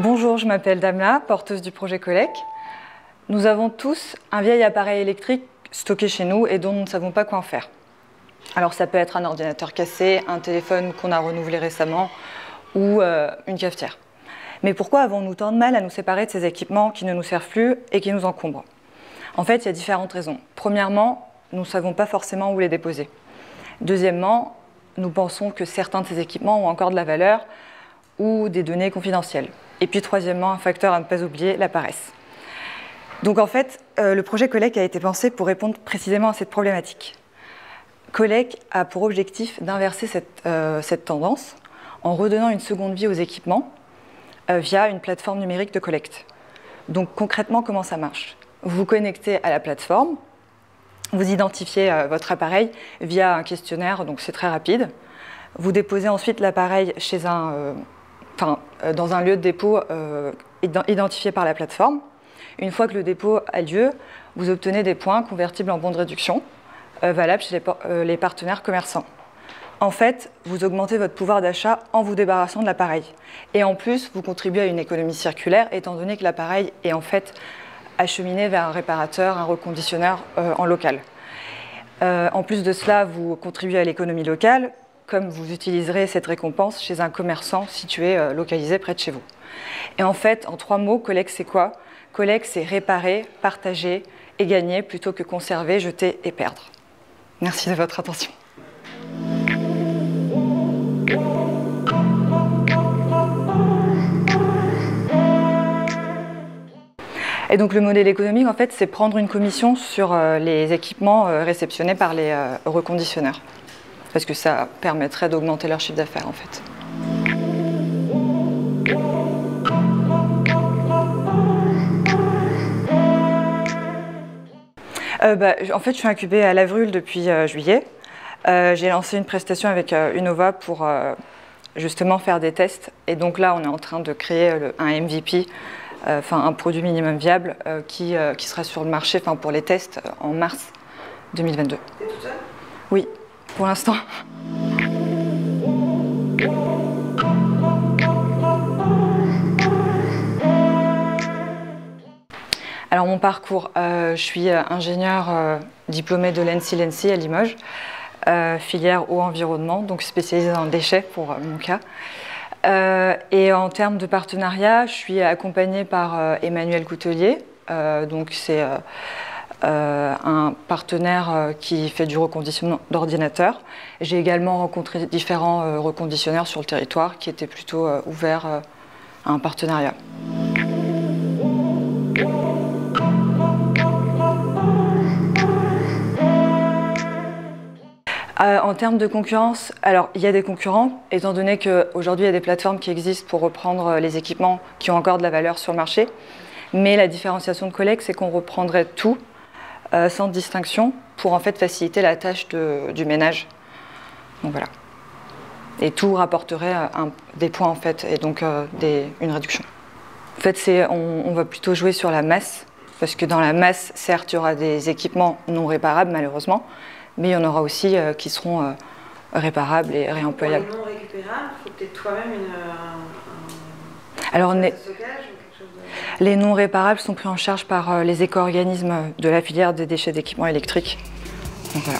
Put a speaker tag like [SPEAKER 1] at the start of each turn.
[SPEAKER 1] Bonjour, je m'appelle Damla, porteuse du projet Colec. Nous avons tous un vieil appareil électrique stocké chez nous et dont nous ne savons pas quoi en faire. Alors ça peut être un ordinateur cassé, un téléphone qu'on a renouvelé récemment ou une cafetière. Mais pourquoi avons-nous tant de mal à nous séparer de ces équipements qui ne nous servent plus et qui nous encombrent? En fait, il y a différentes raisons. Premièrement, nous ne savons pas forcément où les déposer. Deuxièmement, nous pensons que certains de ces équipements ont encore de la valeur ou des données confidentielles. Et puis troisièmement, un facteur à ne pas oublier, la paresse. Donc en fait, le projet Colec a été pensé pour répondre précisément à cette problématique. Colec a pour objectif d'inverser cette tendance en redonnant une seconde vie aux équipements via une plateforme numérique de collecte. Donc concrètement, comment ça marche? Vous vous connectez à la plateforme, vous identifiez votre appareil via un questionnaire, donc c'est très rapide. Vous déposez ensuite l'appareil chez dans un lieu de dépôt identifié par la plateforme. Une fois que le dépôt a lieu, vous obtenez des points convertibles en bons de réduction, valables chez les partenaires commerçants. En fait, vous augmentez votre pouvoir d'achat en vous débarrassant de l'appareil. Et en plus, vous contribuez à une économie circulaire, étant donné que l'appareil est en fait acheminé vers un réparateur, un reconditionneur en local. En plus de cela, vous contribuez à l'économie locale, comme vous utiliserez cette récompense chez un commerçant situé localisé près de chez vous. Et en fait, en 3 mots, Colec, c'est quoi? Colec, c'est réparer, partager et gagner plutôt que conserver, jeter et perdre. Merci de votre attention. Et donc le modèle économique, en fait, c'est prendre une commission sur les équipements réceptionnés par les reconditionneurs. Parce que ça permettrait d'augmenter leur chiffre d'affaires, en fait. En fait, je suis incubée à Lavrul depuis juillet. J'ai lancé une prestation avec Unova pour justement faire des tests. Et donc là, on est en train de créer un MVP, un produit minimum viable qui sera sur le marché pour les tests en mars 2022. T'es toute seule? Oui, pour l'instant. Alors mon parcours, je suis ingénieure diplômée de l'ENSI à Limoges, filière eau environnement, donc spécialisée dans le déchet pour mon cas. Et en termes de partenariat, je suis accompagnée par Emmanuel Coutelier, donc c'est un partenaire qui fait du reconditionnement d'ordinateurs. J'ai également rencontré différents reconditionneurs sur le territoire qui étaient plutôt ouverts à un partenariat. En termes de concurrence, alors il y a des concurrents, étant donné qu'aujourd'hui il y a des plateformes qui existent pour reprendre les équipements qui ont encore de la valeur sur le marché. Mais la différenciation de Colec, c'est qu'on reprendrait tout sans distinction pour en fait faciliter la tâche du ménage. Donc voilà. Et tout rapporterait des points en fait, et donc une réduction. En fait, on va plutôt jouer sur la masse, parce que dans la masse, certes, il y aura des équipements non réparables malheureusement, mais il y en aura aussi qui seront réparables et réemployables.
[SPEAKER 2] Pour les non récupérables, il faut peut-être toi-même
[SPEAKER 1] Alors,
[SPEAKER 2] stockage ou quelque chose de...
[SPEAKER 1] Les non réparables sont pris en charge par les éco-organismes de la filière des déchets d'équipements électriques. Donc voilà.